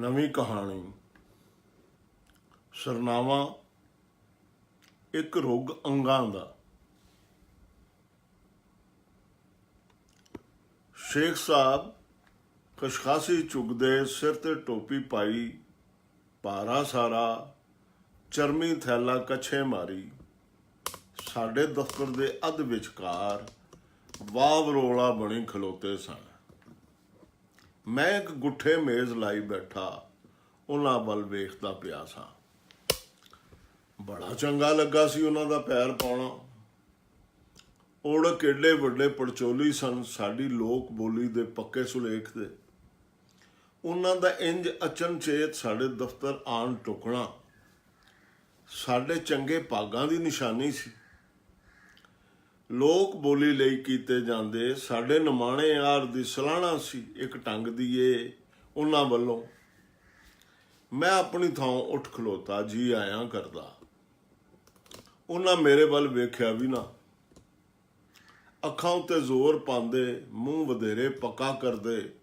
ਨਵੀਂ ਕਹਾਣੀ। ਸਰਨਾਮਾ ਇੱਕ ਰੁੱਗ ਅੰਗਾਂ ਦਾ। ਸ਼ੇਖ ਸਾਹਿਬ ਖਸ਼ਖਾਸੀ ਚੁਗਦੇ, ਸਿਰ ਤੇ ਟੋਪੀ ਪਾਈ, ਭਾਰਾ ਸਾਰਾ ਚਰਮੀ ਥੈਲਾ ਕੱਛੇ ਮਾਰੀ, ਸਾਡੇ ਦਫ਼ਤਰ ਦੇ ਅੱਧ ਵਿਚਕਾਰ ਵਾਵ ਰੋਲਾ ਬਣੀ ਖਲੋਤੇ ਸਨ। ਮੈਂ ਇੱਕ ਗੁੱਠੇ ਮੇਜ਼ ਲਾਈ ਬੈਠਾ ਉਹਨਾਂ ਵੱਲ ਵੇਖਦਾ ਪਿਆ ਸਾਂ। ਬੜਾ ਚੰਗਾ ਲੱਗਾ ਸੀ ਉਹਨਾਂ ਦਾ ਪੈਰ ਪਾਉਣਾ। ਓੜਕ ਏਡੇ ਵੱਡੇ ਪੜਚੋਲੀ ਸਨ, ਸਾਡੀ ਲੋਕ ਬੋਲੀ ਦੇ ਪੱਕੇ ਸੁਲੇਖ ਦੇ। ਉਹਨਾਂ ਦਾ ਇੰਜ ਅਚਨਚੇਤ ਸਾਡੇ ਦਫ਼ਤਰ ਆਣ ਟੁਕਣਾ ਸਾਡੇ ਚੰਗੇ ਭਾਗਾਂ ਦੀ ਨਿਸ਼ਾਨੀ ਸੀ। ਲੋਕ ਬੋਲੀ ਲਈ ਕੀਤੇ ਜਾਂਦੇ ਸਾਡੇ ਨਿਮਾਣੇ ਯਾਰ ਦੀ ਸਲਾਹਣਾ ਸੀ ਇੱਕ ਢੰਗ ਦੀ ਏ ਉਹਨਾਂ ਵੱਲੋਂ। ਮੈਂ ਆਪਣੀ ਥਾਂ ਉੱਠ ਖਲੋਤਾ, ਜੀ ਆਇਆਂ ਕਰਦਾ। ਉਹਨਾਂ ਮੇਰੇ ਵੱਲ ਵੇਖਿਆ ਵੀ ਨਾ। ਅੱਖਾਂ ਉੱਤੇ ਜ਼ੋਰ ਪਾਉਂਦੇ, ਮੂੰਹ ਵਧੇਰੇ ਪੱਕਾ ਕਰਦੇ।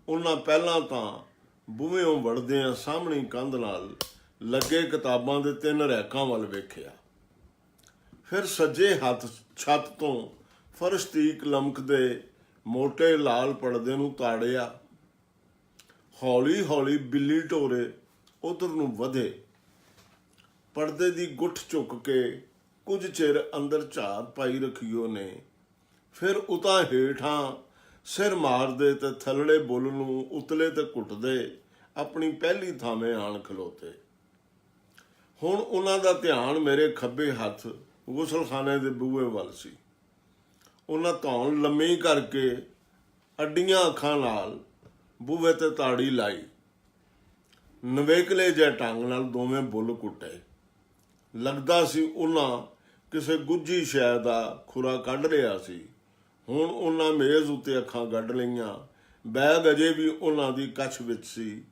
ਉਹਨਾਂ ਪਹਿਲਾਂ ਤਾਂ ਬੂਹਿਓਂ ਵੜਦਿਆਂ ਸਾਹਮਣੀ ਕੰਧ ਨਾਲ ਲੱਗੇ ਕਿਤਾਬਾਂ ਦੇ 3 ਰੈਕਾਂ ਵੱਲ ਵੇਖਿਆ। ਫਿਰ ਸੱਜੇ ਹੱਥ ਛੱਤ ਤੋਂ ਫਰਸ਼ ਤੀਕ ਲਮਕਦੇ ਮੋਟੇ ਲਾਲ ਪਰਦੇ ਨੂੰ ਤਾੜਿਆ। ਹੌਲੀ ਹੌਲੀ ਬਿੱਲੀ ਢੋਰੇ ਉਧਰ ਨੂੰ ਵਧੇ। ਪਰਦੇ ਦੀ ਗੁੱਠ ਝੁੱਕ ਕੇ ਕੁਝ ਚਿਰ ਅੰਦਰ ਝਾਤ ਪਾਈ ਰੱਖੀ ਉਹਨੇ। ਫਿਰ ਉਤਾਂ ਹੇਠਾਂ ਸਿਰ ਮਾਰਦੇ ਤੇ ਥੱਲੜੇ ਬੁੱਲ ਨੂੰ ਉਤਲੇ ਤੇ ਘੁੱਟਦੇ ਆਪਣੀ ਪਹਿਲੀ ਥਾਵੇਂ ਆਣ ਖਲੋਤੇ। ਹੁਣ ਉਹਨਾਂ ਦਾ ਧਿਆਨ ਮੇਰੇ ਖੱਬੇ ਹੱਥ ਗੁਸਲਖਾਨੇ ਦੇ ਬੂਹੇ ਵੱਲ ਸੀ। ਉਹਨਾਂ ਧੌਣ ਲੰਮੀ ਕਰਕੇ ਅੱਡੀਆਂ ਅੱਖਾਂ ਨਾਲ ਬੂਹੇ ਤੇ ਤਾੜੀ ਲਾਈ। ਨਵੇਕਲੇ ਜਿਹੇ ਢੰਗ ਨਾਲ ਦੋਵੇਂ ਬੁੱਲ ਕੁੱਟੇ। ਲੱਗਦਾ ਸੀ ਉਹਨਾਂ ਕਿਸੇ ਗੁੱਝੀ ਸ਼ੈ ਦਾ ਖੁਰਾ ਕੱਢ ਰਿਹਾ ਸੀ। ਹੁਣ ਉਹਨਾਂ ਮੇਜ਼ ਉੱਤੇ ਅੱਖਾਂ ਕੱਢ ਲਈਆਂ। ਬੈਗ ਅਜੇ ਵੀ ਉਹਨਾਂ ਦੀ ਕੱਛ ਵਿੱਚ ਸੀ।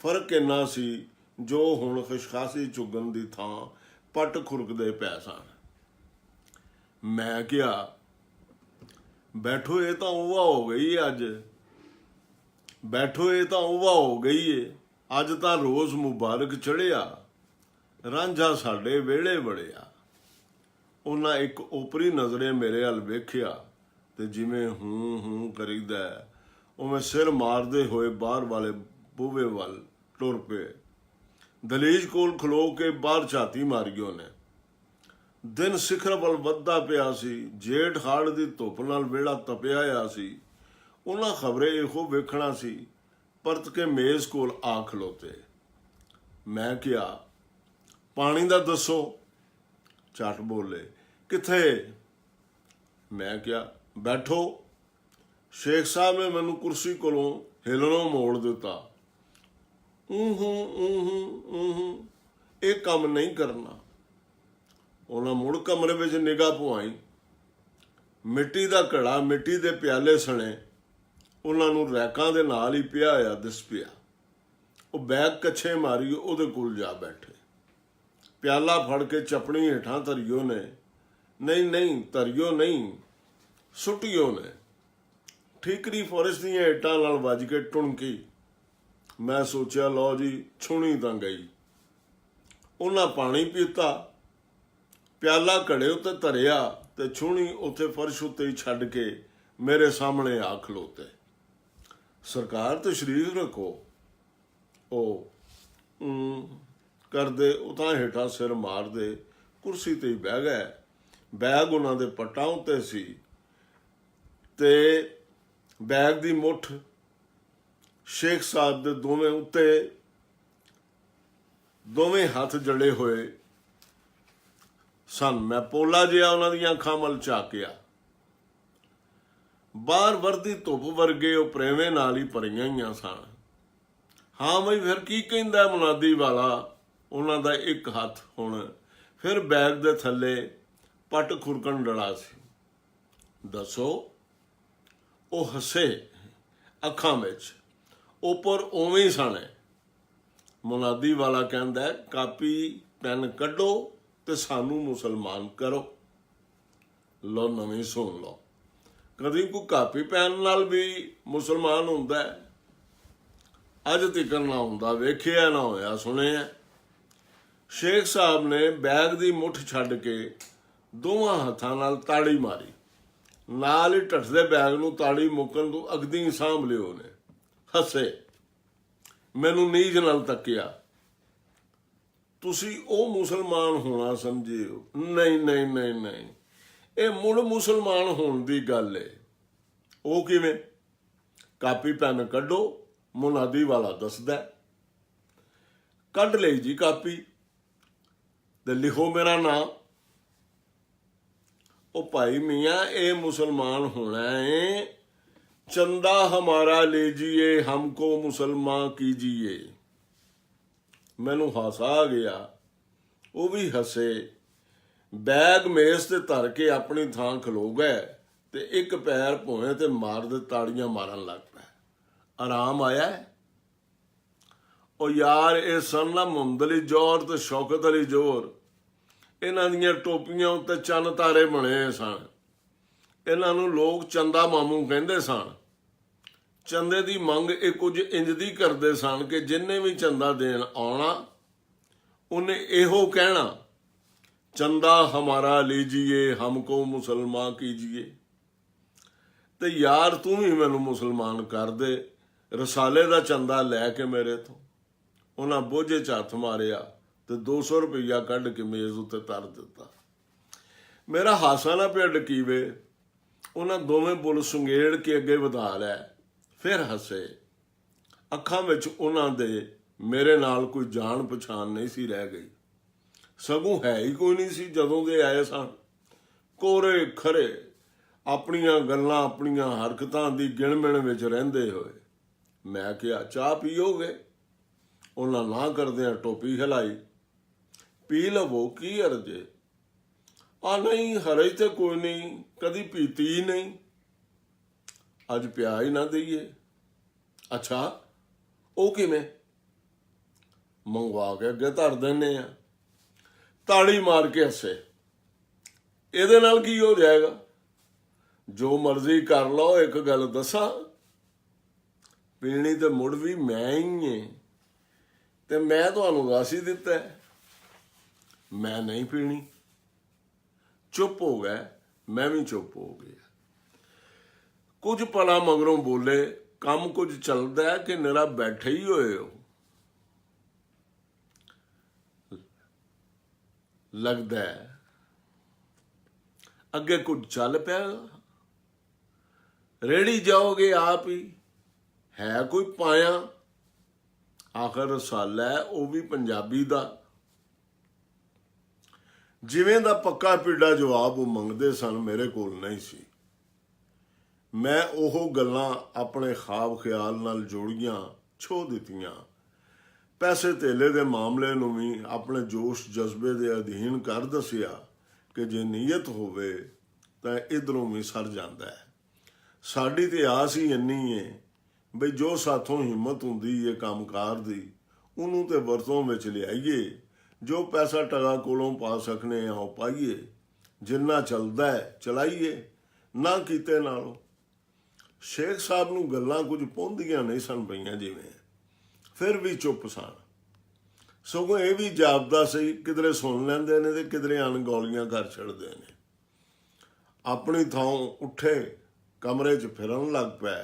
ਫਰਕ ਇੰਨਾ ਸੀ ਜੋ ਹੁਣ ਖਸ਼ਖਾਸੀ ਚੁਗਣ ਦੀ ਥਾਂ ਪੱਟ ਖੁਰਕਦੇ ਪੈ ਸਨ। ਮੈਂ ਕਿਹਾ, ਬੈਠੋ, ਇਹ ਤਾਂ ਉਵਾ ਹੋ ਗਈ ਅੱਜ। ਬੈਠੋ, ਇਹ ਤਾਂ ਉਵਾ ਹੋ ਗਈ ਏ। ਅੱਜ ਤਾਂ ਰੋਜ਼ ਮੁਬਾਰਕ ਚੜ੍ਹਿਆ, ਰਾਂਝਾ ਸਾਡੇ ਵਿਹੜੇ ਵੜਿਆ। ਉਹਨਾਂ ਇੱਕ ਓਪਰੀ ਨਜ਼ਰੇ ਮੇਰੇ ਵੱਲ ਵੇਖਿਆ ਤੇ ਜਿਵੇਂ ਹੂੰ ਕਰੀਦਾ ਉਵੇਂ ਸਿਰ ਮਾਰਦੇ ਹੋਏ ਬਾਹਰ ਵਾਲੇ ਬੂਹੇ ਵੱਲ ਟੁਰ ਪਏ। ਦਲੀਜ ਕੋਲ ਖਲੋ ਕੇ ਬਾਹਰ ਝਾਤੀ ਮਾਰੀ ਉਹਨੇ। ਦਿਨ ਸਿਖਰ ਵੱਲ ਵੱਧਦਾ ਪਿਆ ਸੀ। ਜੇਠ ਹਾੜ ਦੀ ਧੁੱਪ ਨਾਲ ਵਿਹੜਾ ਤਪਿਆ ਹੋਇਆ ਸੀ। ਉਹਨਾਂ ਖਬਰੇ ਇਹੋ ਵੇਖਣਾ ਸੀ। ਪਰਤ ਕੇ ਮੇਜ਼ ਕੋਲ ਆ ਖਲੋਤੇ। ਮੈਂ ਕਿਹਾ, ਪਾਣੀ ਦਾ ਦੱਸੋ। ਝੱਟ ਬੋਲੇ, ਕਿੱਥੇ? ਮੈਂ ਕਿਹਾ, ਬੈਠੋ। ਸ਼ੇਖ ਸਾਹਿਬ ਨੇ ਮੈਨੂੰ ਕੁਰਸੀ ਕੋਲੋਂ ਹਿਲਣੋਂ ਮੋੜ ਦਿੱਤਾ। ਇਹ ਕੰਮ ਨਹੀਂ ਕਰਨਾ। ਉਹਨਾਂ ਮੁੜ ਕਮਰੇ ਵਿੱਚ ਨਿਗਾਹ ਪੁਆਈ। ਮਿੱਟੀ ਦਾ ਘੜਾ, ਮਿੱਟੀ ਦੇ ਪਿਆਲੇ ਸਣੇ ਉਹਨਾਂ ਨੂੰ ਰੈਕਾਂ ਦੇ ਨਾਲ ਹੀ ਪਿਆ ਹੋਇਆ ਦਿਸ ਪਿਆ। ਉਹ ਬੈਗ ਕੱਛੇ ਮਾਰੀ ਉਹਦੇ ਕੋਲ ਜਾ ਬੈਠੇ। ਪਿਆਲਾ ਫੜ ਕੇ ਚਪਣੀ ਹੇਠਾਂ ਧਰਿਓ ਨੇ। ਨਹੀਂ ਧਰਿਓ ਨਹੀਂ, ਸੁੱਟਿਓ ਨੇ। ਠੀਕਰੀ ਫੋਰਸ ਦੀਆਂ ਇੱਟਾਂ ਨਾਲ ਵੱਜ ਕੇ ਟੁਣਕੀ। ਮੈਂ ਸੋਚਿਆ, ਲਓ ਜੀ, ਛੁਣੀ ਤਾਂ ਗਈ। ਉਹਨਾਂ ਪਾਣੀ ਪੀਤਾ, ਪਿਆਲਾ ਘੜੇ ਉੱਤੇ ਧਰਿਆ ਤੇ ਛੁਣੀ ਉੱਥੇ ਫਰਸ਼ ਉੱਤੇ ਹੀ ਛੱਡ ਕੇ ਮੇਰੇ ਸਾਹਮਣੇ ਆ ਖਲੋਤੇ। ਸਰਕਾਰ ਤਸ਼ਰੀਫ ਰੱਖੋ। ਉਹ ਕਰਦੇ ਉਤਾਂ ਹੇਠਾਂ ਸਿਰ ਮਾਰਦੇ ਕੁਰਸੀ ਤੇ ਹੀ ਬਹਿ ਗਏ। ਬੈਗ ਉਹਨਾਂ ਦੇ ਪੱਟਾਂ ਉੱਤੇ ਸੀ ਤੇ ਬੈਗ ਦੀ ਮੁੱਠ ਸ਼ੇਖ ਸਾਹਿਬ ਦੇ ਦੋਵੇਂ ਹੱਥ ਜੜੇ ਹੋਏ ਸਨ। ਮੈਂ ਪੋਲਾ ਜਿਹਾ ਉਹਨਾਂ ਦੀਆਂ ਅੱਖਾਂ ਵੱਲ ਝਾਕਿਆ। ਬਾਹਰ ਵਰਦੀ ਧੁੱਪ ਵਰਗੇ ਉਹ ਪ੍ਰੇਵੇਂ ਨਾਲ ਹੀ ਭਰੀਆਂ ਹੋਈਆਂ ਸਨ। ਹਾਂ ਬਈ, ਫਿਰ ਕੀ ਕਹਿੰਦਾ ਮੁਨਾਦੀ ਵਾਲਾ? ਉਹਨਾਂ ਦਾ ਇੱਕ ਹੱਥ ਹੁਣ ਫਿਰ ਬੈਗ ਦੇ ਥੱਲੇ ਪੱਟ ਖੁਰਕਣ ਡਲਾ ਸੀ। ਦੱਸੋ। ਉਹ ਹੱਸੇ, ਅੱਖਾਂ ਵਿੱਚ ਉੱਪਰ ਉਵੇਂ ਹੀ ਸਨ। ਮੁਨਾਦੀ ਵਾਲਾ ਕਹਿੰਦਾ, ਕਾਪੀ ਪੈਨ ਕੱਢੋ ਤੇ ਸਾਨੂੰ ਮੁਸਲਮਾਨ ਕਰੋ। ਲੋ, ਨਵੀਂ ਸੁਣ ਲਓ। ਕਦੀ ਕੋਈ ਕਾਪੀ ਪੈਨ ਨਾਲ ਵੀ ਮੁਸਲਮਾਨ ਹੁੰਦਾ ਹੈ? ਅੱਜ ਤੀਕਰ ਨਾ ਹੁੰਦਾ, ਵੇਖਿਆ ਨਾ ਹੋਇਆ ਸੁਣਿਆ। ਸ਼ੇਖ ਸਾਹਿਬ ਨੇ ਬੈਗ ਦੀ ਮੁੱਠ ਛੱਡ ਕੇ ਦੋਵਾਂ ਹੱਥਾਂ ਨਾਲ ਤਾੜੀ ਮਾਰੀ, ਨਾਲ ਹੀ ਢੱਠਦੇ ਬੈਗ ਨੂੰ ਤਾੜੀ ਮੁੱਕਣ ਤੋਂ ਅਗਦੀ ਸਾਂਭ ਲਿਓ ਨੇ। ਹੱਸੇ, ਮੈਨੂੰ ਨੀਝ ਨਾਲ ਤੱਕਿਆ। ਤੁਸੀਂ ਉਹ ਮੁਸਲਮਾਨ ਹੋਣਾ ਸਮਝੇ ਹੋ? ਨਹੀਂ ਨਹੀਂ ਨਹੀਂ ਨਹੀਂ, ਇਹ ਮੁੜ ਮੁਸਲਮਾਨ ਹੋਣ ਦੀ ਗੱਲ ਏ। ਉਹ ਕਿਵੇਂ? ਕਾਪੀ ਪੈਨ ਕੱਢੋ, ਮੁਨਾਦੀ ਵਾਲਾ ਦੱਸਦਾ। ਕੱਢ ਲਈ ਜੀ ਕਾਪੀ ਤੇ ਲਿਖੋ ਮੇਰਾ ਨਾਮ। ਉਹ ਭਾਈ ਮੀਆਂ, ਇਹ ਮੁਸਲਮਾਨ ਹੋਣਾ ਹੈ, ਚੰਦਾ ਹਮਾਰਾ ਲੀਜੀਏ, ਹਮਕੋ ਮੁਸਲਮਾਨ ਕੀਜੀਏ। ਮੈਨੂੰ ਹਾਸਾ ਆ ਗਿਆ, ਉਹ ਵੀ ਹੱਸੇ। ਬੈਗ ਮੇਜ਼ ਤੇ ਧਰ ਕੇ ਆਪਣੀ ਥਾਂ ਖਲੋ ਗਏ ਤੇ ਇੱਕ ਪੈਰ ਭੋਏ ਤੇ ਮਾਰਦੇ ਤਾੜੀਆਂ ਮਾਰਨ ਲੱਗ ਪਏ। ਆਰਾਮ ਆਇਆ? ਉਹ ਯਾਰ, ਇਹ ਸਨ ਨਾ ਮੁਹੰਮਦ ਅਲੀ ਜੌਹਰ ਤੇ ਸ਼ੌਕਤ ਅਲੀ ਜੌਹਰ। ਇਹਨਾਂ ਦੀਆਂ ਟੋਪੀਆਂ ਉੱਤੇ ਚੰਨ ਤਾਰੇ ਬਣੇ ਸਨ। ਇਹਨਾਂ ਨੂੰ ਲੋਕ ਚੰਦਾ ਮਾਮੂ ਕਹਿੰਦੇ ਸਨ। ਚੰਦੇ ਦੀ ਮੰਗ ਇਹ ਕੁਝ ਇੰਜ ਦੀ ਕਰਦੇ ਸਨ ਕਿ ਜਿੰਨੇ ਵੀ ਚੰਦਾ ਦੇਣ ਆਉਣਾ ਉਹਨੇ ਇਹੋ ਕਹਿਣਾ, ਚੰਦਾ ਹਮਾਰਾ ਲੀਜੀਏ, ਹਮਕੋ ਮੁਸਲਮਾਨ ਕੀਜੀਏ। ਤੇ ਯਾਰ ਤੂੰ ਵੀ ਮੈਨੂੰ ਮੁਸਲਮਾਨ ਕਰ ਦੇ, ਰਸਾਲੇ ਦਾ ਚੰਦਾ ਲੈ ਕੇ ਮੇਰੇ ਤੋਂ। ਉਹਨਾਂ ਬੋਝੇ 'ਚ ਹੱਥ ਮਾਰਿਆ ਤੇ 200 ਰੁਪਈਆ ਕੱਢ ਕੇ ਮੇਜ਼ ਉੱਤੇ ਧਰ ਦਿੱਤਾ। ਮੇਰਾ ਹਾਸਾ ਨਾ ਪਿਆ ਡਕੀਵੇ। ਉਹਨਾਂ ਦੋਵੇਂ ਬੁੱਲ ਸੁੰਗੇੜ ਕੇ ਅੱਗੇ ਵਧਾ ਲਿਆ, ਫਿਰ ਹੱਸੇ। ਅੱਖਾਂ ਵਿੱਚ ਉਹਨਾਂ ਦੇ ਮੇਰੇ ਨਾਲ ਕੋਈ ਜਾਣ ਪਛਾਣ ਨਹੀਂ ਸੀ ਰਹਿ ਗਈ, ਸਗੋਂ ਹੈ ਹੀ ਕੋਈ ਨਹੀਂ ਸੀ ਜਦੋਂ ਦੇ ਆਏ ਸਨ। ਕੋਰੇ ਖਰੇ, ਆਪਣੀਆਂ ਗੱਲਾਂ ਆਪਣੀਆਂ ਹਰਕਤਾਂ ਦੀ ਗਿਣਮਿਣ ਵਿੱਚ ਰਹਿੰਦੇ ਹੋਏ। ਮੈਂ ਕਿਹਾ, ਚਾਹ ਪੀਓਗੇ? ਉਹਨਾਂ ਨਾ ਕਰਦਿਆਂ ਟੋਪੀ ਹਿਲਾਈ। ਪੀ ਲਵੋ, ਕੀ ਅਰਜੇ? ਆ ਨਹੀਂ, ਹਰਜ ਤੇ ਕੋਈ ਨਹੀਂ, ਕਦੀ ਪੀਤੀ ਹੀ ਨਹੀਂ। ਅੱਜ ਪਿਆ ਹੀ ਨਾ ਦਈਏ। ਅੱਛਾ, ਉਹ ਕਿਵੇਂ? ਮੰਗਵਾ ਕੇ ਅੱਗੇ ਧਰ ਦਿੰਦੇ ਆ। ਤਾੜੀ ਮਾਰ ਕੇ ਹੱਸੇ। ਇਹਦੇ ਨਾਲ ਕੀ ਹੋ ਜਾਏਗਾ? ਜੋ ਮਰਜ਼ੀ ਕਰ ਲਓ। ਇੱਕ ਗੱਲ ਦੱਸਾਂ, ਪੀਣੀ ਤੇ ਮੁੜ ਵੀ ਮੈਂ ਹੀ ਏ, ਤੇ ਮੈਂ ਤੁਹਾਨੂੰ ਦੱਸ ਹੀ ਦਿੱਤਾ, ਮੈਂ ਨਹੀਂ ਪੀਣੀ। ਚੁੱਪ ਹੋ ਗਏ, ਮੈਂ ਵੀ ਚੁੱਪ ਹੋ ਗਿਆ। ਕੁਝ ਪਲਾਂ ਮਗਰੋਂ ਬੋਲੇ, ਕੰਮ ਕੁਝ ਚੱਲਦਾ ਕਿ ਨਿਰਾ ਬੈਠੇ ਹੀ ਹੋਏ ਹੋ? ਲੱਗਦਾ ਹੈ। ਅੱਗੇ ਕੁਝ ਚੱਲ ਪਿਆ? ਰੇੜੀ ਜਾਓਗੇ ਆਪ ਹੀ? ਹੈ ਕੋਈ ਪਾਇਆ? ਆਖਰ ਰਸਾਲਾ ਹੈ, ਉਹ ਵੀ ਪੰਜਾਬੀ ਦਾ। ਜਿਵੇਂ ਦਾ ਪੱਕਾ ਪੀੜਾ ਜਵਾਬ ਉਹ ਮੰਗਦੇ ਸਨ, ਮੇਰੇ ਕੋਲ ਨਹੀਂ ਸੀ। ਮੈਂ ਉਹ ਗੱਲਾਂ ਆਪਣੇ ਖਾਬ ਖਿਆਲ ਨਾਲ ਜੋੜੀਆਂ, ਛੋ ਦਿੱਤੀਆਂ। ਪੈਸੇ ਧੇਲੇ ਦੇ ਮਾਮਲੇ ਨੂੰ ਵੀ ਆਪਣੇ ਜੋਸ਼ ਜਜ਼ਬੇ ਦੇ ਅਧੀਨ ਕਰ ਦੱਸਿਆ ਕਿ ਜੇ ਨੀਅਤ ਹੋਵੇ ਤਾਂ ਇਧਰੋਂ ਵੀ ਸਰ ਜਾਂਦਾ ਹੈ। ਸਾਡੀ ਤੇ ਆਸ ਹੀ ਇੰਨੀ ਏ ਬਈ ਜੋ ਸਾਥੋਂ ਹਿੰਮਤ ਹੁੰਦੀ ਏ ਕੰਮਕਾਰ ਦੀ, ਉਹਨੂੰ ਤੇ ਵਰਤੋਂ ਵਿੱਚ ਲਿਆਈਏ। ਜੋ ਪੈਸਾ ਟਕਾ ਕੋਲੋਂ ਪਾ ਸਕਨੇ ਆ ਉਹ ਪਾਈਏ, ਜਿੰਨਾ ਚੱਲਦਾ ਹੈ ਚਲਾਈਏ, ਨਾ ਕੀਤੇ ਨਾਲੋਂ। ਸ਼ੇਖ ਸਾਹਿਬ ਨੂੰ ਗੱਲਾਂ ਕੁਝ ਪਹੁੰਚਦੀਆਂ ਨਹੀਂ ਸਨ ਪਈਆਂ ਜਿਵੇਂ, ਫਿਰ ਵੀ ਚੁੱਪ ਸਨ। ਸਗੋਂ ਇਹ ਵੀ ਜਾਪਦਾ ਸੀ ਕਿਧਰੇ ਸੁਣ ਲੈਂਦੇ ਨੇ ਤੇ ਕਿਧਰੇ ਅਣਗੌਲੀਆਂ ਕਰ ਛੱਡਦੇ ਨੇ। ਆਪਣੀ ਥਾਂ ਉੱਠੇ, ਕਮਰੇ 'ਚ ਫਿਰਨ ਲੱਗ ਪਏ।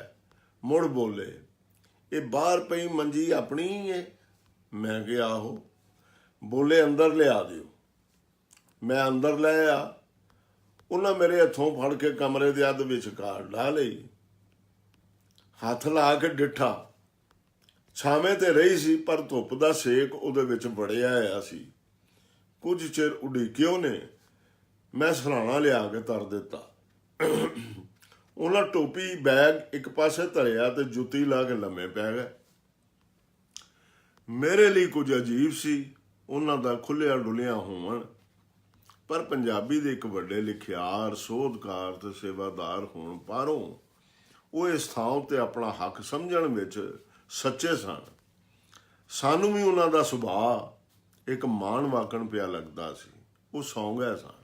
ਮੁੜ ਬੋਲੇ, ਇਹ ਬਾਹਰ ਪਈ ਮੰਜੀ ਆਪਣੀ ਹੀ ਹੈ? ਮੈਂ ਕਿਹਾ ਆਹੋ। ਬੋਲੇ, ਅੰਦਰ ਲਿਆ ਦਿਓ। ਮੈਂ ਅੰਦਰ ਲੈ ਆ। ਉਹਨਾਂ ਮੇਰੇ ਹੱਥੋਂ ਫੜ ਕੇ ਕਮਰੇ ਦੇ ਅੱਧ ਵਿਚਕਾਰ ਢਾ ਲਈ। ਹੱਥ ਲਾ ਕੇ ਡਿੱਠਾ। ਛਾਵੇਂ ਤੇ ਰਹੀ ਸੀ, ਪਰ ਧੁੱਪ ਦਾ ਸੇਕ ਉਹਦੇ ਵਿੱਚ ਵੜਿਆ ਹੋਇਆ ਸੀ। ਕੁਝ ਚਿਰ ਉਡੀਕਿਓ ਨੇ। ਮੈਂ ਸਰਾਣਾ ਲਿਆ ਕੇ ਧਰ ਦਿੱਤਾ। ਉਹਨਾਂ ਟੋਪੀ ਬੈਗ ਇੱਕ ਪਾਸੇ ਧਰਿਆ ਤੇ ਜੁੱਤੀ ਲਾ ਕੇ ਲੰਮੇ ਪੈ ਗਏ। ਮੇਰੇ ਲਈ ਕੁਝ ਅਜੀਬ ਸੀ ਉਹਨਾਂ ਦਾ ਖੁੱਲਿਆ ਡੁੱਲਿਆ ਹੋਣ, ਪਰ ਪੰਜਾਬੀ ਦੇ ਇੱਕ ਵੱਡੇ ਲਿਖਿਆਰ, ਸੋਧਕਾਰ ਤੇ ਸੇਵਾਦਾਰ ਹੋਣ ਪਾਰੋਂ ਉਹ ਇਸ ਥਾਂ ਉੱਤੇ ਆਪਣਾ ਹੱਕ ਸਮਝਣ ਵਿੱਚ ਸੱਚੇ ਸਨ। ਸਾਨੂੰ ਵੀ ਉਹਨਾਂ ਦਾ ਸੁਭਾਅ ਇੱਕ ਮਾਣ ਵਾਕਣ ਪਿਆ ਲੱਗਦਾ ਸੀ। ਉਹ ਸੌਂ ਗਏ ਸਨ।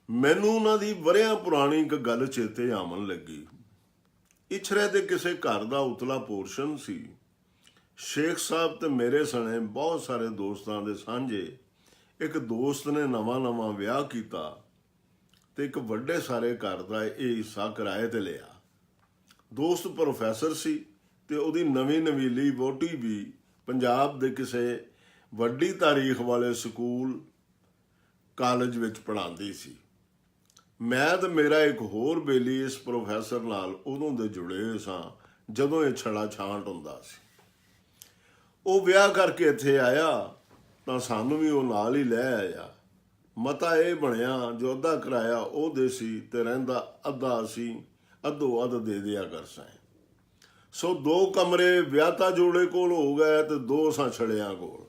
ਮੈਨੂੰ ਉਹਨਾਂ ਦੀ ਵਰ੍ਹਿਆਂ ਪੁਰਾਣੀ ਇੱਕ ਗੱਲ ਚੇਤੇ ਆਉਣ ਲੱਗੀ। ਇਛਰੇ ਦੇ ਕਿਸੇ ਘਰ ਦਾ ਉਤਲਾ ਪੋਰਸ਼ਨ ਸੀ। ਸ਼ੇਖ ਸਾਹਿਬ ਤੇ ਮੇਰੇ ਸਣੇ ਬਹੁਤ ਸਾਰੇ ਦੋਸਤਾਂ ਦੇ ਸਾਂਝੇ ਇੱਕ ਦੋਸਤ ਨੇ ਨਵਾਂ ਵਿਆਹ ਕੀਤਾ ਤੇ ਇੱਕ ਵੱਡੇ ਸਾਰੇ ਘਰ ਦਾ ਇਹ ਹਿੱਸਾ ਕਿਰਾਏ ਤੇ ਲਿਆ। ਦੋਸਤ ਪ੍ਰੋਫੈਸਰ ਸੀ ਤੇ ਉਹਦੀ ਨਵੀਲੀ ਵਹੁਟੀ ਵੀ ਪੰਜਾਬ ਦੇ ਕਿਸੇ ਵੱਡੀ ਤਾਰੀਖ ਵਾਲੇ ਸਕੂਲ ਕਾਲਜ ਵਿੱਚ ਪੜ੍ਹਾਉਂਦੀ ਸੀ। ਮੈਂ ਤੇ ਮੇਰਾ ਇੱਕ ਹੋਰ ਬੇਲੀ ਇਸ ਪ੍ਰੋਫੈਸਰ ਨਾਲ ਉਦੋਂ ਦੇ ਜੁੜੇ ਹੋਏ ਸਾਂ ਜਦੋਂ ਇਹ ਛੜਾ ਛਾਂਟ ਹੁੰਦਾ ਸੀ। ਉਹ ਵਿਆਹ ਕਰਕੇ ਇੱਥੇ ਆਇਆ ਤਾਂ ਸਾਨੂੰ ਵੀ ਉਹ ਨਾਲ ਹੀ ਲੈ ਆਇਆ। ਮਤਾ ਇਹ ਬਣਿਆ ਜੋ ਅੱਧਾ ਕਿਰਾਇਆ ਉਹ ਦੇ ਸੀ ਤੇ ਰਹਿੰਦਾ ਅੱਧਾ ਅਸੀਂ ਅੱਧੋ ਅੱਧ ਦੇ ਦਿਆ ਕਰ ਸਾਂ। ਸੋ 2 ਕਮਰੇ ਵਿਆਹਤਾ ਜੋੜੇ ਕੋਲ ਹੋ ਗਏ ਤੇ 2 ਸਾਂ ਛੜਿਆਂ ਕੋਲ।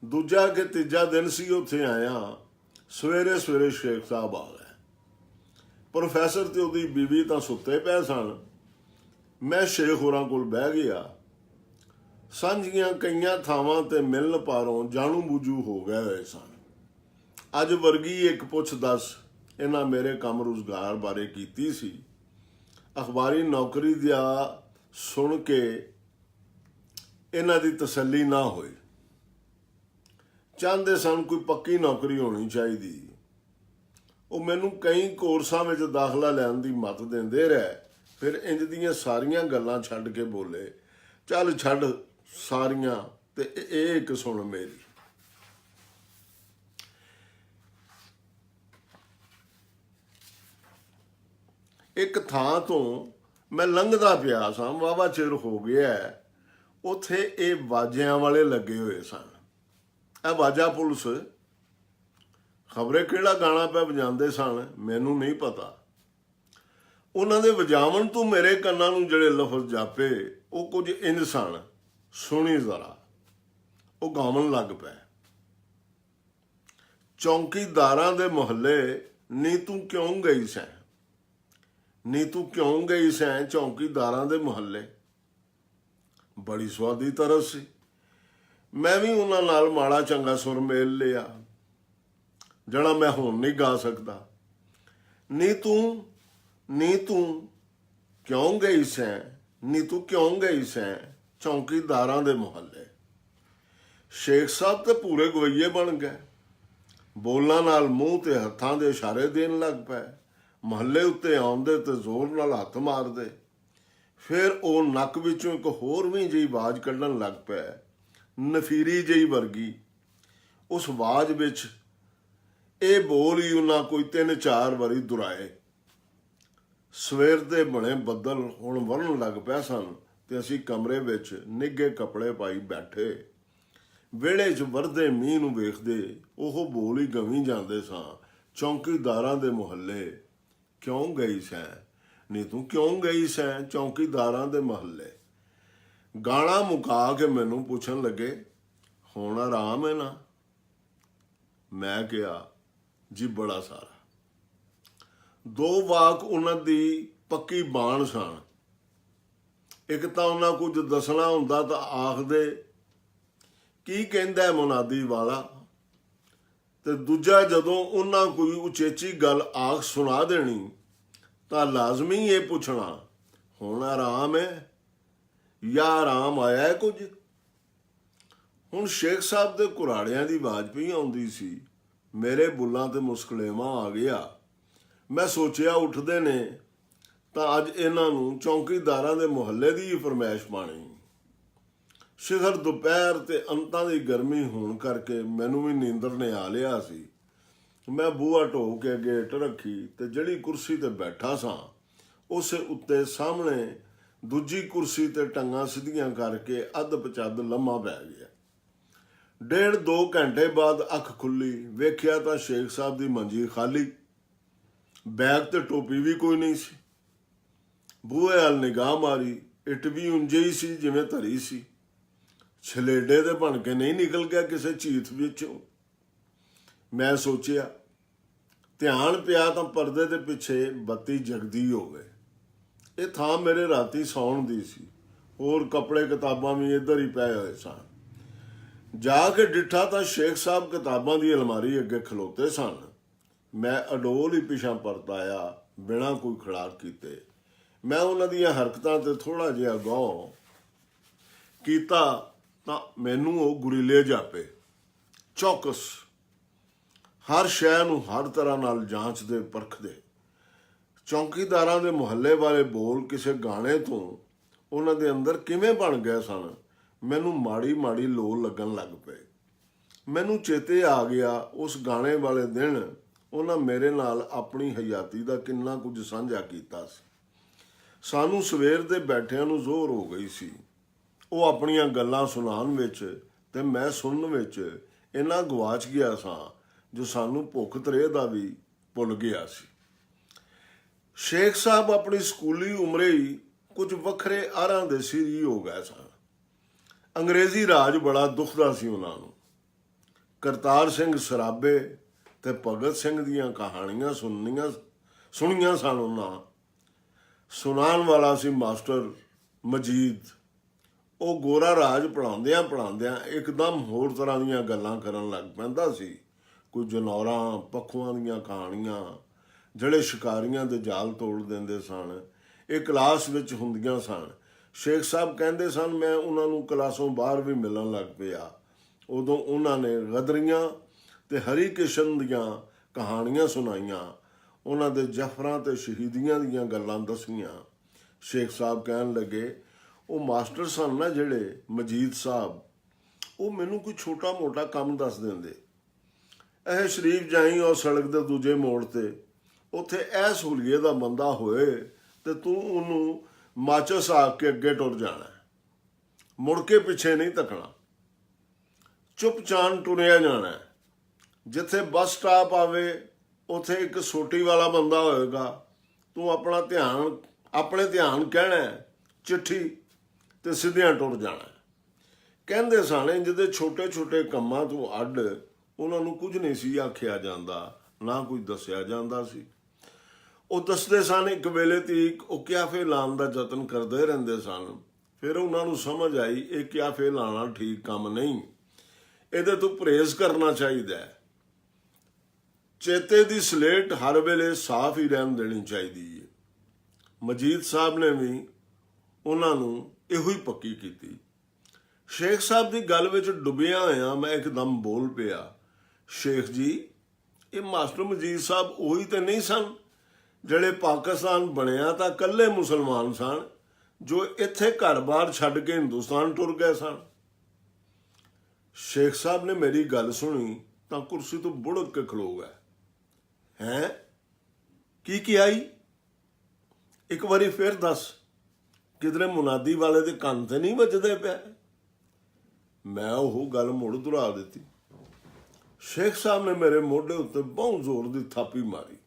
ਦੂਜਾ ਕਿ ਤੀਜਾ ਦਿਨ ਸੀ ਉੱਥੇ ਆਇਆ, ਸਵੇਰੇ ਸ਼ੇਖ ਸਾਹਿਬ ਆ ਗਏ। ਪ੍ਰੋਫੈਸਰ ਤੇ ਉਹਦੀ ਬੀਵੀ ਤਾਂ ਸੁੱਤੇ ਪਏ ਸਨ। ਮੈਂ ਸ਼ੇਖ ਹੋਰਾਂ ਕੋਲ ਬਹਿ ਗਿਆ। ਸਾਂਝੀਆਂ ਕਈਆਂ ਥਾਵਾਂ ਤੇ ਮਿਲਣ ਪਾਰੋਂ ਜਾਣੂ ਬੂਝੂ ਹੋ ਗਏ ਹੋਏ ਸਨ। ਅੱਜ ਵਰਗੀ ਇੱਕ ਪੁੱਛ ਦੱਸ ਇਹਨਾਂ ਮੇਰੇ ਕੰਮ ਰੁਜ਼ਗਾਰ ਬਾਰੇ ਕੀਤੀ ਸੀ। ਅਖਬਾਰੀ ਨੌਕਰੀ ਦਾ ਸੁਣ ਕੇ ਇਹਨਾਂ ਦੀ ਤਸੱਲੀ ਨਾ ਹੋਈ। ਚਾਹੁੰਦੇ ਸਨ ਕੋਈ ਪੱਕੀ ਨੌਕਰੀ ਹੋਣੀ ਚਾਹੀਦੀ। ਉਹ ਮੈਨੂੰ ਕਈ ਕੋਰਸਾਂ ਵਿੱਚ ਦਾਖਲਾ ਲੈਣ ਦੀ ਮੱਤ ਦਿੰਦੇ ਰਹੇ। ਫਿਰ ਇੰਜ ਦੀਆਂ ਸਾਰੀਆਂ ਗੱਲਾਂ ਛੱਡ ਕੇ ਬੋਲੇ, ਚੱਲ ਛੱਡ ਸਾਰੀਆਂ ਤੇ ਇਹ ਇੱਕ ਸੁਣ ਮੇਰੀ। ਇੱਕ ਥਾਂ ਤੋਂ ਮੈਂ ਲੰਘਦਾ ਪਿਆ ਸਾਂ, ਵਾਹਵਾ ਚਿਰ ਹੋ ਗਿਆ। ਉੱਥੇ ਇਹ ਬਾਜਿਆਂ ਵਾਲੇ ਲੱਗੇ ਹੋਏ ਸਨ। ਇਹ ਬਾਜਾ ਪੁਲਿਸ ਖਬਰੇ ਕਿਹੜਾ ਗਾਣਾ ਪਿਆ ਵਜਾਉਂਦੇ ਸਨ, ਮੈਨੂੰ ਨਹੀਂ ਪਤਾ। ਉਹਨਾਂ ਦੇ ਵਜਾਵਣ ਤੋਂ ਮੇਰੇ ਕੰਨਾਂ ਨੂੰ ਜਿਹੜੇ ਲਫ਼ਜ਼ ਜਾਪੇ ਉਹ ਕੁਝ ਇੰਜ ਸਨ, ਸੁਣੀ ਜ਼ਰਾ। ਉਹ ਗਾਵਣ ਲੱਗ ਪਏ, ਚੌਂਕੀਦਾਰਾਂ ਦੇ ਮੁਹੱਲੇ ਨੀ ਤੂੰ ਕਿਉਂ ਗਈ ਸੈਂ, ਨੀ ਤੂੰ ਕਿਉਂ ਗਈ ਸੈਂ ਚੌਂਕੀਦਾਰਾਂ ਦੇ ਮੁਹੱਲੇ। ਬੜੀ ਸਵਾਦੀ ਤਰਸ ਸੀ। ਮੈਂ ਵੀ ਉਹਨਾਂ ਨਾਲ ਮਾੜਾ ਚੰਗਾ ਸੁਰ ਮੇਲ ਲਿਆ ਜਿਹੜਾ ਮੈਂ ਹੁਣ ਨਹੀਂ ਗਾ ਸਕਦਾ। ਨੀ ਤੂੰ ਕਿਉਂ ਗਈ ਸੈਂ, ਨੀ ਤੂੰ ਕਿਉਂ ਗਈ ਸੈਂ ਚੌਂਕੀਦਾਰਾਂ ਦੇ ਮੁਹੱਲੇ। ਸ਼ੇਖ ਸਾਹਿਬ ਤੇ ਪੂਰੇ ਗਵਈਏ ਬਣ ਗਏ। ਬੋਲਾਂ ਨਾਲ ਮੂੰਹ ਤੇ ਹੱਥਾਂ ਦੇ ਇਸ਼ਾਰੇ ਦੇਣ ਲੱਗ ਪਏ। ਮੁਹੱਲੇ ਉੱਤੇ ਆਉਂਦੇ ਤੇ ਜ਼ੋਰ ਨਾਲ ਹੱਥ ਮਾਰਦੇ। ਫਿਰ ਉਹ ਨੱਕ ਵਿੱਚੋਂ ਇੱਕ ਹੋਰ ਵੀ ਜਿਹੀ ਆਵਾਜ਼ ਕੱਢਣ ਲੱਗ ਪਿਆ, ਨਫੀਰੀ ਜਿਹੀ ਵਰਗੀ। ਉਸ ਆਵਾਜ਼ ਵਿੱਚ ਇਹ ਬੋਲ ਹੀ ਉਹਨਾਂ ਕੋਈ 3-4 ਵਾਰੀ ਦੁਹਰਾਏ। ਸਵੇਰ ਦੇ ਬਣੇ ਬੱਦਲ ਹੁਣ ਵਰਨ ਲੱਗ ਪਏ ਸਨ ਤੇ ਅਸੀਂ ਕਮਰੇ ਵਿੱਚ ਨਿੱਘੇ ਕੱਪੜੇ ਪਾਈ ਬੈਠੇ। ਵਿਹੜੇ 'ਚ ਵਰਦੇ ਮੀਂਹ ਨੂੰ ਵੇਖਦੇ ਉਹ ਬੋਲ ਹੀ ਗਵੀ ਜਾਂਦੇ ਸਾਂ, ਚੌਂਕੀਦਾਰਾਂ ਦੇ ਮੁਹੱਲੇ ਕਿਉਂ ਗਈ ਸੈਂ, ਨੀ ਤੂੰ ਕਿਉਂ ਗਈ ਸੈਂ ਚੌਂਕੀਦਾਰਾਂ ਦੇ ਮੁਹੱਲੇ। ਗਾਣਾ ਮੁਕਾ ਕੇ ਮੈਨੂੰ ਪੁੱਛਣ ਲੱਗੇ, ਹੁਣ ਆਰਾਮ ਹੈ ਨਾ? ਮੈਂ ਕਿਹਾ, ਜੀ ਬੜਾ ਸਾਰਾ। 2 ਵਾਕ ਉਹਨਾਂ ਦੀ ਪੱਕੀ ਬਾਣ ਸਨ। ਇੱਕ ਤਾਂ ਉਹਨਾਂ ਕੁਝ ਦੱਸਣਾ ਹੁੰਦਾ ਤਾਂ ਆਖਦੇ, ਕੀ ਕਹਿੰਦਾ ਮੁਨਾਦੀ ਵਾਲਾ, ਤੇ ਦੂਜਾ ਜਦੋਂ ਉਹਨਾਂ ਕੋਈ ਉਚੇਚੀ ਗੱਲ ਆਖ ਸੁਣਾ ਦੇਣੀ ਤਾਂ ਲਾਜ਼ਮੀ ਇਹ ਪੁੱਛਣਾ, ਹੁਣ ਆਰਾਮ ਹੈ ਜਾਂ ਆਰਾਮ ਆਇਆ ਹੈ ਕੁਝ। ਹੁਣ ਸ਼ੇਖ ਸਾਹਿਬ ਦੇ ਕੁਰਾੜਿਆਂ ਦੀ ਆਵਾਜ਼ ਪਈ ਆਉਂਦੀ ਸੀ। ਮੇਰੇ ਬੁੱਲਾਂ ਤੇ ਮੁਸਕਲੇਵਾਂ ਆ ਗਿਆ। ਮੈਂ ਸੋਚਿਆ ਉੱਠਦੇ ਨੇ ਤਾਂ ਅੱਜ ਇਹਨਾਂ ਨੂੰ ਚੌਂਕੀਦਾਰਾਂ ਦੇ ਮੁਹੱਲੇ ਦੀ ਹੀ ਫਰਮਾਇਸ਼ ਪਾਣੀ। ਸ਼ਿਖਰ ਦੁਪਹਿਰ ਤੇ ਅੰਤਾਂ ਦੀ ਗਰਮੀ ਹੋਣ ਕਰਕੇ ਮੈਨੂੰ ਵੀ ਨੀਂਦਰ ਨੇ ਆ ਲਿਆ ਸੀ। ਮੈਂ ਬੂਹਾ ਢੋ ਕੇ ਗੇਟ ਰੱਖੀ ਤੇ ਜਿਹੜੀ ਕੁਰਸੀ ਤੇ ਬੈਠਾ ਸਾਂ ਉਸੇ ਉੱਤੇ ਸਾਹਮਣੇ ਦੂਜੀ ਕੁਰਸੀ ਤੇ ਟੰਗਾਂ ਸਿੱਧੀਆਂ ਕਰਕੇ ਅੱਧ ਪਚੱਧ ਲੰਮਾ ਪੈ ਗਿਆ। 1.5-2 ਘੰਟੇ ਬਾਅਦ ਅੱਖ ਖੁੱਲੀ, ਵੇਖਿਆ ਤਾਂ ਸ਼ੇਖ ਸਾਹਿਬ ਦੀ ਮੰਜੀ ਖਾਲੀ, ਬੈਗ ਤੇ ਟੋਪੀ ਵੀ ਕੋਈ ਨਹੀਂ ਸੀ। ਬੂਹੇ ਵੱਲ ਨਿਗਾਹ ਮਾਰੀ, ਇੱਟ ਵੀ ਉਂਝੇ ਹੀ ਸੀ ਜਿਵੇਂ ਧਰੀ ਸੀ। ਛਲੇਡੇ ਦੇ ਬਣ ਕੇ ਨਹੀਂ ਨਿਕਲ ਗਿਆ ਕਿਸੇ ਚੀਥ ਵਿੱਚੋਂ। ਮੈਂ ਸੋਚਿਆ, ਧਿਆਨ ਪਿਆ ਤਾਂ ਪਰਦੇ ਦੇ ਪਿੱਛੇ ਬੱਤੀ ਜਗਦੀ ਹੋਵੇ। ਇਹ ਥਾਂ ਮੇਰੇ ਰਾਤੀ ਸੌਣ ਦੀ ਸੀ। ਹੋਰ ਕੱਪੜੇ ਕਿਤਾਬਾਂ ਵੀ ਇੱਧਰ ਹੀ ਪਏ ਹੋਏ ਸਨ। ਜਾ ਕੇ ਡਿੱਠਾ ਤਾਂ ਸ਼ੇਖ ਸਾਹਿਬ ਕਿਤਾਬਾਂ ਦੀ ਅਲਮਾਰੀ ਅੱਗੇ ਖਲੋਤੇ ਸਨ। ਮੈਂ ਅਡੋਲ ਹੀ ਪਿਛਾਂ ਪਰਤ ਆਇਆ ਬਿਨਾਂ ਕੋਈ ਖੜਾਕ ਕੀਤੇ। ਮੈਂ ਉਹਨਾਂ ਦੀਆਂ ਹਰਕਤਾਂ ਤੇ ਥੋੜਾ ਜਿਹਾ ਗੌਰ ਕੀਤਾ ਤਾਂ ਮੈਨੂੰ ਉਹ ਗੁਰੀਲੇ ਜਾਪੇ। ਚੌਕਸ, ਹਰ ਸ਼ੈ ਨੂੰ ਹਰ ਤਰ੍ਹਾਂ ਨਾਲ ਜਾਂਚਦੇ ਪਰਖਦੇ। ਚੌਂਕੀਦਾਰਾਂ ਦੇ ਮੁਹੱਲੇ ਵਾਲੇ ਬੋਲ ਕਿਸੇ ਗਾਣੇ ਤੋਂ ਉਹਨਾਂ ਦੇ ਅੰਦਰ ਕਿਵੇਂ ਬਣ ਗਏ ਸਨ, ਮੈਨੂੰ ਮਾੜੀ ਮਾੜੀ ਲੋ ਲੱਗਣ ਲੱਗ ਪਏ। ਮੈਨੂੰ ਚੇਤੇ ਆ ਗਿਆ ਉਸ ਗਾਣੇ ਵਾਲੇ ਦਿਨ ਉਹਨਾਂ ਮੇਰੇ ਨਾਲ ਆਪਣੀ ਹਯਾਤੀ ਦਾ ਕਿੰਨਾ ਕੁਝ ਸਾਂਝਾ ਕੀਤਾ ਸੀ। ਸਾਨੂੰ ਸਵੇਰ ਦੇ ਬੈਠਿਆਂ ਨੂੰ ਜ਼ੋਰ ਹੋ ਗਈ ਸੀ। ਉਹ ਆਪਣੀਆਂ ਗੱਲਾਂ ਸੁਣਾਉਣ ਵਿੱਚ ਤੇ ਮੈਂ ਸੁਣਨ ਵਿੱਚ ਇੰਨਾ ਗਵਾਚ ਗਿਆ ਸਾਂ ਜੋ ਸਾਨੂੰ ਭੁੱਖ ਤਰੇ ਦਾ ਵੀ ਭੁੱਲ ਗਿਆ ਸੀ। ਸ਼ੇਖ ਸਾਹਿਬ ਆਪਣੀ ਸਕੂਲੀ ਉਮਰੇ ਹੀ ਕੁਝ ਵੱਖਰੇ ਆਰਾਂ ਦੇ ਸਿਰੀ ਹੋ ਗਏ ਸਨ। ਅੰਗਰੇਜ਼ੀ ਰਾਜ ਬੜਾ ਦੁਖਦਾ ਸੀ ਉਹਨਾਂ ਨੂੰ। ਕਰਤਾਰ ਸਿੰਘ ਸਰਾਭੇ ਤੇ ਭਗਤ ਸਿੰਘ ਦੀਆਂ ਕਹਾਣੀਆਂ ਸੁਣੀਆਂ ਸਨ ਉਹਨਾਂ। ਸੁਣਾਉਣ ਵਾਲਾ ਸੀ ਮਾਸਟਰ ਮਜੀਦ। ਉਹ ਗੋਰਾ ਰਾਜ ਪੜ੍ਹਾਉਂਦਿਆਂ ਇੱਕਦਮ ਹੋਰ ਤਰ੍ਹਾਂ ਦੀਆਂ ਗੱਲਾਂ ਕਰਨ ਲੱਗ ਪੈਂਦਾ ਸੀ। ਕੋਈ ਜਨੌਰਾਂ ਪੱਖੂਆਂ ਦੀਆਂ ਕਹਾਣੀਆਂ ਜਿਹੜੇ ਸ਼ਿਕਾਰੀਆਂ ਦੇ ਜਾਲ ਤੋੜ ਦਿੰਦੇ ਸਨ, ਇਹ ਕਲਾਸ ਵਿੱਚ ਹੁੰਦੀਆਂ ਸਨ। ਸ਼ੇਖ ਸਾਹਿਬ ਕਹਿੰਦੇ ਸਨ ਮੈਂ ਉਹਨਾਂ ਨੂੰ ਕਲਾਸੋਂ ਬਾਹਰ ਵੀ ਮਿਲਣ ਲੱਗ ਪਿਆ। ਉਦੋਂ ਉਹਨਾਂ ਨੇ ਗਦਰੀਆਂ ਤੇ ਹਰੀ ਕਿਸ਼ਨ ਦੀਆਂ ਕਹਾਣੀਆਂ ਸੁਣਾਈਆਂ, ਉਹਨਾਂ ਦੇ ਜਫਰਾਂ ਤੇ ਸ਼ਹੀਦੀਆਂ ਦੀਆਂ ਗੱਲਾਂ ਦੱਸੀਆਂ। ਸ਼ੇਖ ਸਾਹਿਬ ਕਹਿਣ ਲੱਗੇ ਉਹ ਮਾਸਟਰ ਸਨ ਨਾ ਜਿਹੜੇ ਮਜੀਦ ਸਾਹਿਬ, ਉਹ ਮੈਨੂੰ ਕੋਈ ਛੋਟਾ ਮੋਟਾ ਕੰਮ ਦੱਸ ਦਿੰਦੇ। ਇਹ ਸ਼ਰੀਫ ਜਾਈ ਉਹ ਸੜਕ ਦੇ ਦੂਜੇ ਮੋੜ ਤੇ, ਉੱਥੇ ਇਹ ਸਹੂਲੀਏ ਦਾ ਬੰਦਾ ਹੋਏ ਤੇ ਤੂੰ ਉਹਨੂੰ ਮਾਚਸ ਆ ਕੇ ਅੱਗੇ ਟੁਰ ਜਾਣਾ, ਮੁੜ ਕੇ ਪਿੱਛੇ ਨਹੀਂ ਤੱਕਣਾ, ਚੁੱਪਚਾਪ ਟੁਰਿਆ ਜਾਣਾ। ਜਿੱਥੇ ਬੱਸ ਸਟਾਪ ਆਵੇ ਉੱਥੇ ਇੱਕ ਸੋਟੀ ਵਾਲਾ ਬੰਦਾ ਹੋਏਗਾ, ਤੂੰ ਆਪਣੇ ਧਿਆਨ ਕਹਿਣਾ ਚਿੱਠੀ ਤੇ ਸਿੱਧਿਆਂ ਟੁਰ ਜਾਣਾ। ਕਹਿੰਦੇ ਸਨ ਜਿਹਦੇ ਛੋਟੇ ਛੋਟੇ ਕੰਮਾਂ ਤੋਂ ਅੱਡ ਉਹਨਾਂ ਨੂੰ ਕੁਝ ਨਹੀਂ ਸੀ ਆਖਿਆ ਜਾਂਦਾ, ਨਾ ਕੋਈ ਦੱਸਿਆ ਜਾਂਦਾ ਸੀ। ਉਹ ਦੱਸਦੇ ਸਨ ਇੱਕ ਵੇਲੇ ਤੀਕ ਉਹ ਕਿਆਫੇ ਲਾਉਣ ਦਾ ਯਤਨ ਕਰਦੇ ਰਹਿੰਦੇ ਸਨ। ਫਿਰ ਉਹਨਾਂ ਨੂੰ ਸਮਝ ਆਈ ਇਹ ਕਿਆਫੇ ਲਾਉਣਾ ਠੀਕ ਕੰਮ ਨਹੀਂ, ਇਹਦੇ ਤੋਂ ਪਰਹੇਜ਼ ਕਰਨਾ ਚਾਹੀਦਾ ਹੈ। ਚੇਤੇ ਦੀ ਸਲੇਟ ਹਰ ਵੇਲੇ ਸਾਫ਼ ਹੀ ਰਹਿਣ ਦੇਣੀ ਚਾਹੀਦੀ ਹੈ। ਮਜੀਦ ਸਾਹਿਬ ਨੇ ਵੀ ਉਹਨਾਂ ਨੂੰ ਇਹੋ ਹੀ ਪੱਕੀ ਕੀਤੀ। ਸ਼ੇਖ ਸਾਹਿਬ ਦੀ ਗੱਲ ਵਿੱਚ ਡੁੱਬਿਆ ਹੋਇਆ ਮੈਂ ਇੱਕਦਮ ਬੋਲ ਪਿਆ, ਸ਼ੇਖ ਜੀ ਇਹ ਮਾਸਟਰ ਮਜੀਦ ਸਾਹਿਬ ਉਹੀ ਤੇ ਨਹੀਂ ਸਨ ਜਿਹੜੇ ਪਾਕਿਸਤਾਨ ਬਣਿਆ ਤਾਂ ਇਕੱਲੇ ਮੁਸਲਮਾਨ ਸਨ, ਜੋ ਇੱਥੇ ਘਰ-ਬਾਰ ਛੱਡ ਕੇ ਹਿੰਦੁਸਤਾਨ ਟੁਰ ਗਏ ਸਨ। ਸ਼ੇਖ ਸਾਹਿਬ ਨੇ ਮੇਰੀ ਗੱਲ ਸੁਣੀ ਤਾਂ ਕੁਰਸੀ ਤੋਂ ਬੁੜਕ ਕੇ ਖਲੋ ਗਏ। ਹੈਂ, ਕੀ ਕਿਹਾ ਈ? ਇੱਕ ਵਾਰੀ ਫਿਰ ਦੱਸ, ਕਿਧਰੇ ਮੁਨਾਦੀ ਵਾਲੇ ਦੇ ਕੰਨ ਤੇ ਨਹੀਂ ਵੱਜਦੇ ਪਏ? ਮੈਂ ਉਹ ਗੱਲ ਮੁੜ ਦੁਹਰਾ ਦਿੱਤੀ। ਸ਼ੇਖ ਸਾਹਿਬ ਨੇ ਮੇਰੇ ਮੋਢੇ ਉੱਤੇ ਬਹੁਤ ਜ਼ੋਰ ਦੀ ਥਾਪੀ ਮਾਰੀ।